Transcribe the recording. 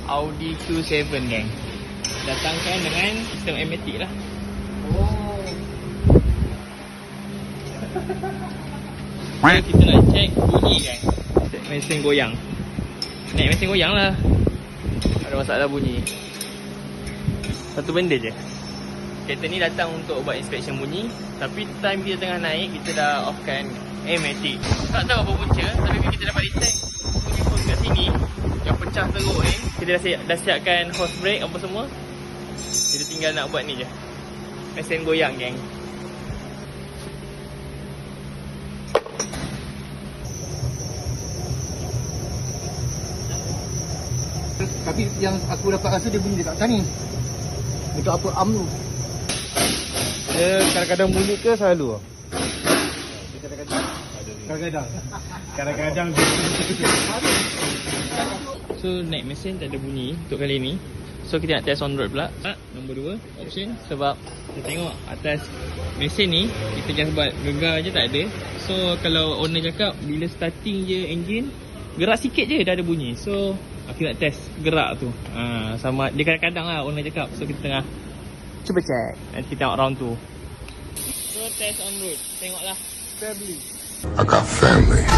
Audi Q7 geng. Datangkan dengan sistem automatic lah. Oh. So, kita nak check bunyi geng. Check mesin goyang. Naik mesin goyang lah. Ada masalah bunyi. Satu benda je. Kereta ni datang untuk buat inspection bunyi, tapi time dia tengah naik, kita dah offkan automatic. Tak tahu apa punca, tapi bila kita dapat detect bunyi hose kat sini yang pecah teruk ni, kita dah siapkan hose brake apa semua. Kita tinggal nak buat ni je. Mesin goyang geng. Tapi yang aku dapat rasa dia bunyi dekat sana ni. Dekat apa arm tu. Dia kadang-kadang bunyi ke selalu? Kadang-kadang. Kadang-kadang. So naik mesin tak ada bunyi untuk kali ni. So kita nak test on road pula. Nombor 2 option. Sebab kita tengok atas mesin ni, kita just buat gegar je tak ada. So kalau owner cakap bila starting je engine, gerak sikit je dah ada bunyi. So kita nak test gerak tu. Sama dia kadang-kadang lah owner cakap. So kita tengah cuba check. Nanti kita tengok round tu. So test on road. Tengoklah. Family. I got family.